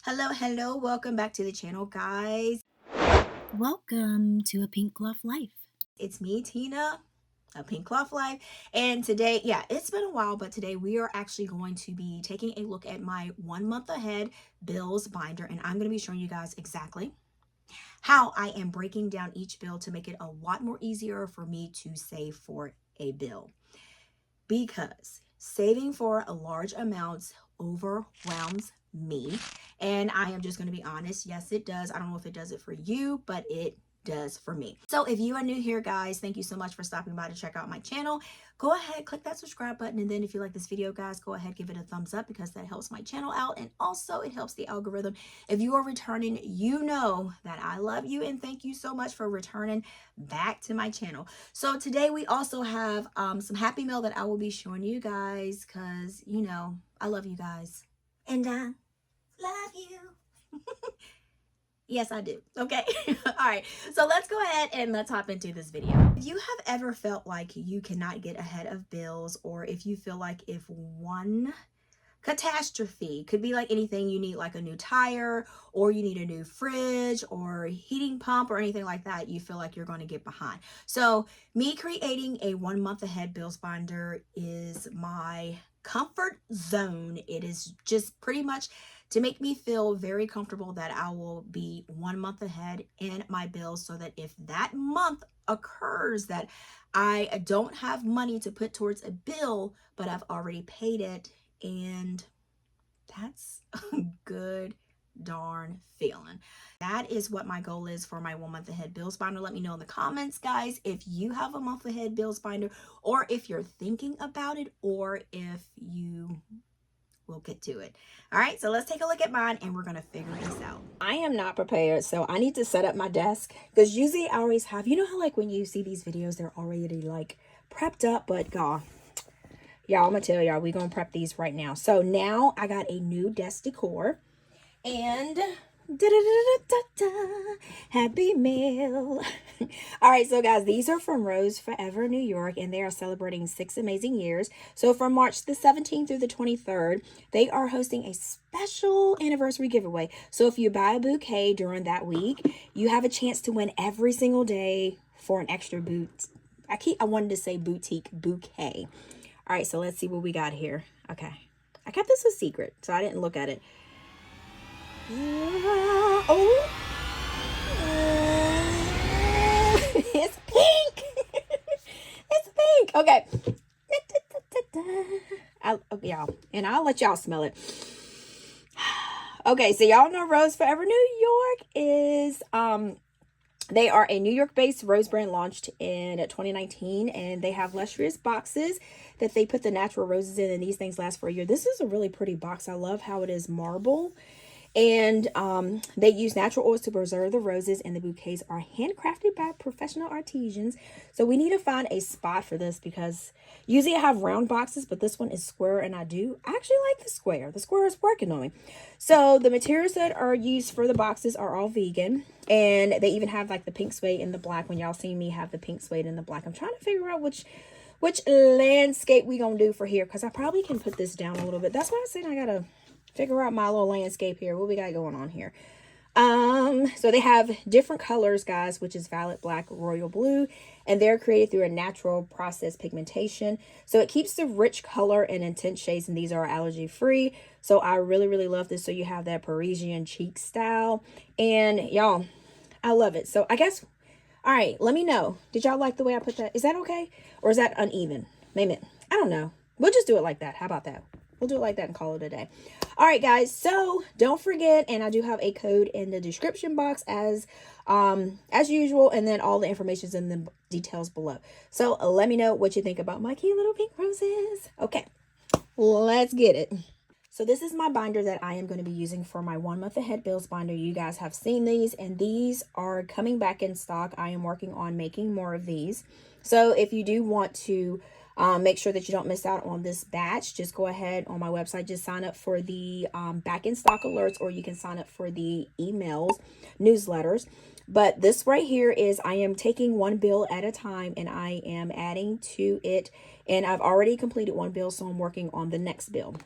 Hello, welcome back to the channel, guys. Welcome to A Pink Cloth Life. It's me, Tina, 𝗗𝗓𝗏𝗄𝗧, and today, it's been a while, but today we are actually going to be taking a look at my 1 month ahead bills binder, and I'm going to be showing you guys exactly how I am breaking down each bill to make it a lot more easier for me to save for a bill, because saving for a large amounts overwhelms me. And I am just going to be honest. Yes, it does. I don't know if it does it for you, but it does for me. So if you are new here, guys, thank you so much for stopping by to check out my channel. Go ahead, click that subscribe button, and then if you like this video, guys, go ahead, give it a thumbs up, because that helps my channel out, and also it helps the algorithm. If you are returning, you know that I love you, and thank you so much for returning back to my channel. So today we also have some Happy Mail that I will be showing you guys, because you know I love you guys, and I love you. Yes, I do. Okay. All right. So let's go ahead and let's hop into this video. If you have ever felt like you cannot get ahead of bills, or if you feel like if one catastrophe, could be like anything, you need like a new tire, or you need a new fridge or heating pump or anything like that, you feel like you're going to get behind. So me creating a 1 month ahead bills binder is my comfort zone. It is just pretty much to make me feel very comfortable that I will be 1 month ahead in my bills, so that if that month occurs that I don't have money to put towards a bill, but I've already paid it, and that's a good darn feeling. That is what my goal is for my 1 month ahead bills binder. Let me know in the comments, guys, if you have a month ahead bills binder, or if you're thinking about it, or if you will get to it. All right, so let's take a look at mine, and we're gonna figure this out. I am not prepared, so I need to set up my desk, because usually I always have, you know how like when you see these videos, they're already like prepped up, but y'all, I'm gonna tell y'all, we're gonna prep these right now. So now I got a new desk decor, and Happy Mail. All right, so guys, these are from Rose Forever New York, and they are celebrating 6 amazing years. So from March the 17th through the 23rd, they are hosting a special anniversary giveaway. So if you buy a bouquet during that week, you have a chance to win every single day for an extra I wanted to say boutique bouquet. All right, so let's see what we got here. Okay, I kept this a secret, so I didn't look at it. Oh, it's pink. It's pink. Okay. Y'all, and I'll let y'all smell it. Okay, so y'all know Rose Forever New York is they are a New York-based rose brand launched in 2019, and they have luxurious boxes that they put the natural roses in, and these things last for a year. This is a really pretty box. I love how it is marble, and they use natural oils to preserve the roses, and the bouquets are handcrafted by professional artisans. So we need to find a spot for this, because usually I have round boxes, but this one is square, and I actually like the square. The square is working on me. So the materials that are used for the boxes are all vegan, and they even have like the pink suede and the black. When y'all see me have the pink suede and the black, I'm trying to figure out which landscape we gonna do for here, because I probably can put this down a little bit. That's why I said I gotta figure out my little landscape here. What we got going on here? So they have different colors, guys, which is violet, black, royal blue, and they're created through a natural process pigmentation. So it keeps the rich color and intense shades, and these are allergy free. So I really, really love this. So you have that Parisian chic style, and y'all, I love it. So I guess, all right, let me know. Did y'all like the way I put that? Is that okay? Or is that uneven? Maybe, I don't know. We'll just do it like that. How about that? We'll do it like that and call it a day. All right, guys. So don't forget, and I do have a code in the description box as usual, and then all the information is in the details below. So let me know what you think about my cute little pink roses. Okay, let's get it. So this is my binder that I am going to be using for my 1 month ahead bills binder. You guys have seen these, and these are coming back in stock. I am working on making more of these. So if you do want to make sure that you don't miss out on this batch, just go ahead on my website, just sign up for the back in stock alerts, or you can sign up for the emails, newsletters. But this right here is, I am taking one bill at a time, and I am adding to it, and I've already completed one bill, so I'm working on the next bill.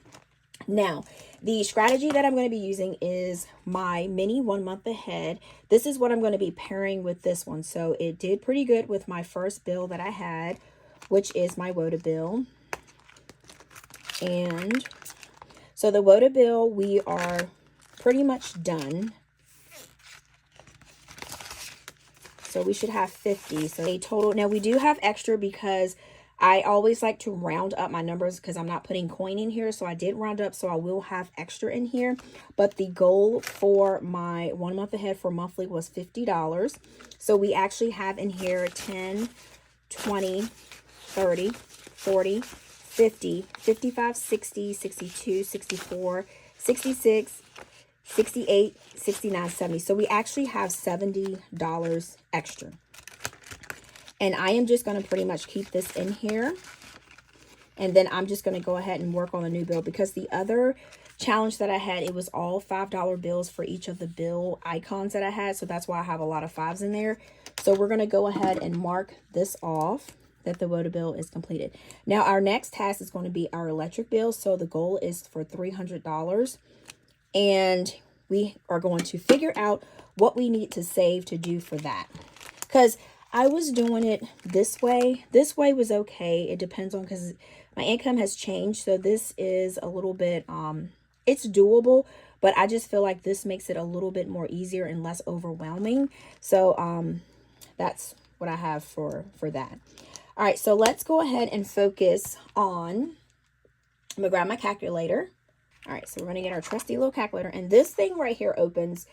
Now, the strategy that I'm going to be using is my mini 1 month ahead. This is what I'm going to be pairing with this one. So it did pretty good with my first bill that I had, which is my WOTA bill. And so the WOTA bill, we are pretty much done. So we should have 50. So a total. Now we do have extra because I always like to round up my numbers because I'm not putting coin in here. So I did round up, so I will have extra in here. But the goal for my 1 month ahead for monthly was $50. So we actually have in here 10, 20, 30, 40, 50, 55, 60, 62, 64, 66, 68, 69, 70. So we actually have $70 extra. And I am just going to pretty much keep this in here. And then I'm just going to go ahead and work on the new bill, because the other challenge that I had, it was all $5 bills for each of the bill icons that I had. So that's why I have a lot of 5s in there. So we're going to go ahead and mark this off that the WOTA bill is completed. Now our next task is going to be our electric bill. So the goal is for $300. And we are going to figure out what we need to save to do for that. Because I was doing it this way. This way was okay. It depends on, because my income has changed. So this is a little bit, it's doable, but I just feel like this makes it a little bit more easier and less overwhelming. So that's what I have for that. All right, so let's go ahead and focus on, I'm gonna grab my calculator. All right, so we're gonna get our trusty little calculator, and this thing right here opens.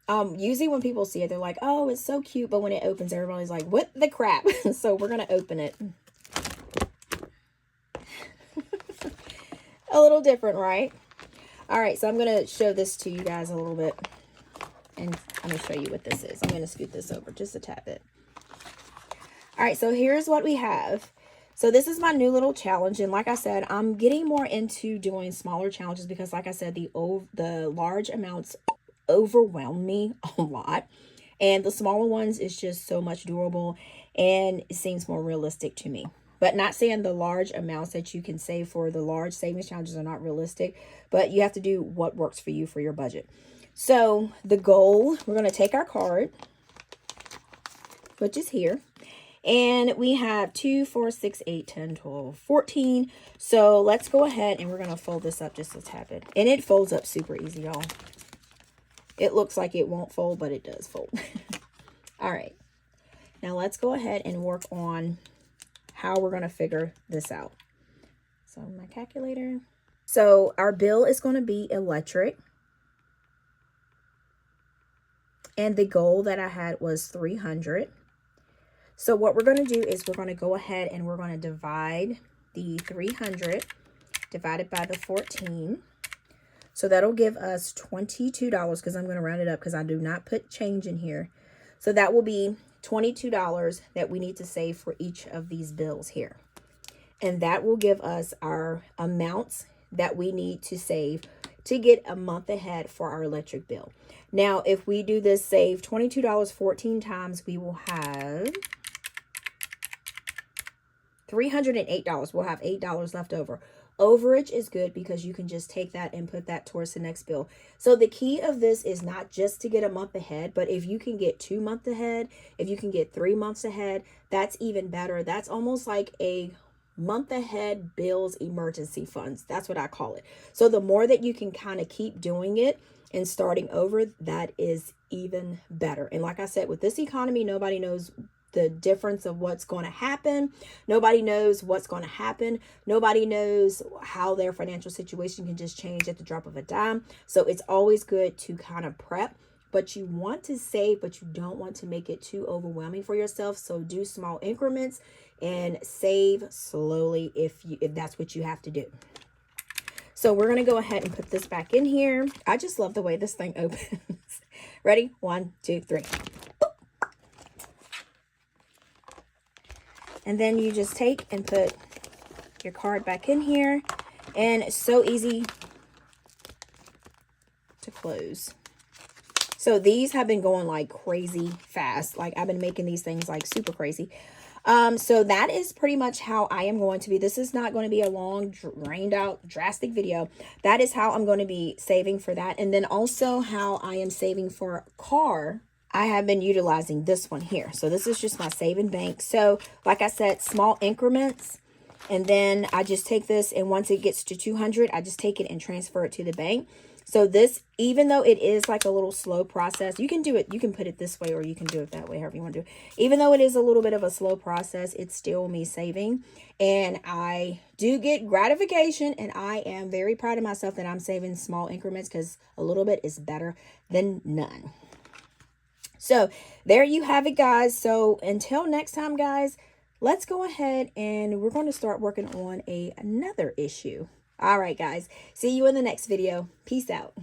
Usually when people see it, they're like, oh, it's so cute. But when it opens, everybody's like, what the crap? So we're going to open it. A little different, right? All right, so I'm going to show this to you guys a little bit. And I'm going to show you what this is. I'm going to scoot this over just a tad bit. All right, so here's what we have. So this is my new little challenge. And like I said, I'm getting more into doing smaller challenges because, like I said, the large amounts overwhelm me a lot, and the smaller ones is just so much doable, and it seems more realistic to me. But not saying the large amounts that you can save for the large savings challenges are not realistic, but you have to do what works for you for your budget. So the goal, we're going to take our card, which is here, and we have 2, 4, 6, 8, 10, 12, 14. So let's go ahead and we're going to fold this up just a tad bit, and it folds up super easy, y'all. It looks like it won't fold, but it does fold. All right. Now let's go ahead and work on how we're going to figure this out. So my calculator. So our bill is going to be electric. And the goal that I had was 300. So what we're going to do is we're going to go ahead and we're going to divide the 300 divided by the 14. So that'll give us $22, because I'm going to round it up because I do not put change in here. So that will be $22 that we need to save for each of these bills here. And that will give us our amounts that we need to save to get a month ahead for our electric bill. Now, if we do this save $22 14 times, we will have $308. We'll have $8 left over. Overage is good because you can just take that and put that towards the next bill. So the key of this is not just to get a month ahead, but if you can get 2 months ahead, if you can get 3 months ahead, that's even better. That's almost like a month ahead bills emergency funds. That's what I call it. So the more that you can kind of keep doing it and starting over, that is even better. And like I said, with this economy, nobody knows the difference of what's going to happen. Nobody knows what's going to happen. Nobody knows how their financial situation can just change at the drop of a dime. So it's always good to kind of prep, but you want to save, but you don't want to make it too overwhelming for yourself. So do small increments and save slowly if that's what you have to do. So we're going to go ahead and put this back in here. I just love the way this thing opens. Ready? 1, 2, 3. And then you just take and put your card back in here. And it's so easy to close. So these have been going like crazy fast. Like I've been making these things like super crazy. So that is pretty much how I am going to be. This is not going to be a long, drained out, drastic video. That is how I'm going to be saving for that. And then also how I am saving for car. I have been utilizing this one here. So this is just my saving bank. So like I said, small increments. And then I just take this, and once it gets to 200, I just take it and transfer it to the bank. So this, even though it is like a little slow process, you can do it, you can put it this way, or you can do it that way, however you want to do it. Even though it is a little bit of a slow process, it's still me saving. And I do get gratification, and I am very proud of myself that I'm saving small increments, because a little bit is better than none. So there you have it, guys. So until next time, guys, let's go ahead and we're going to start working on another issue. All right, guys. See you in the next video. Peace out.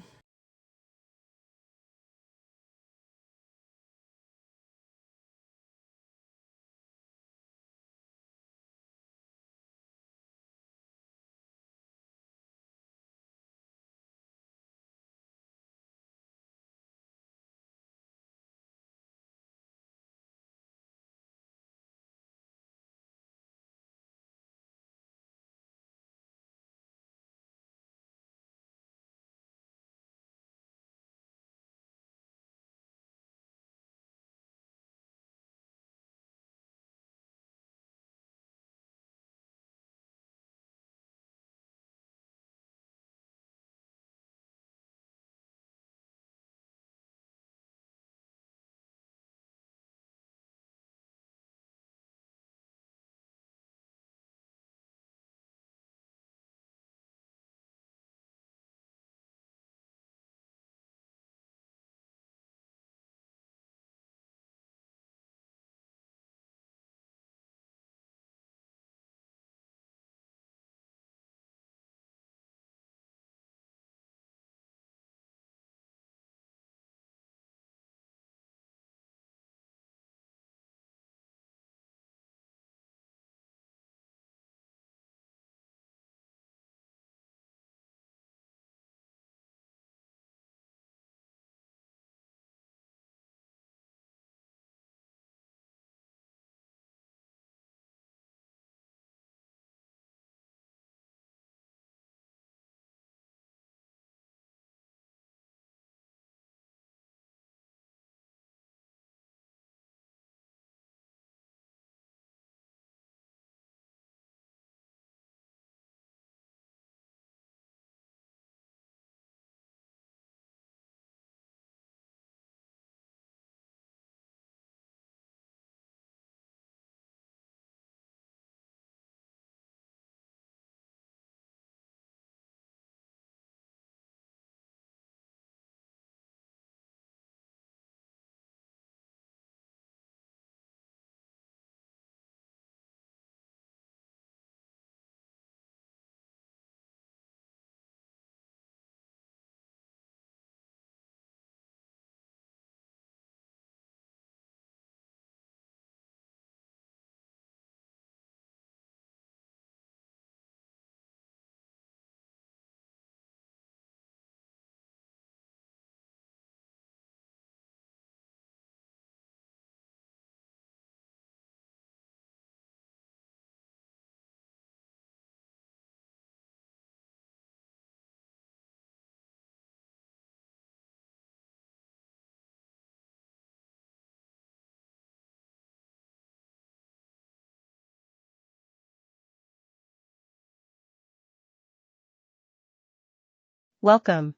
Welcome.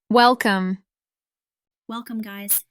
Welcome, guys.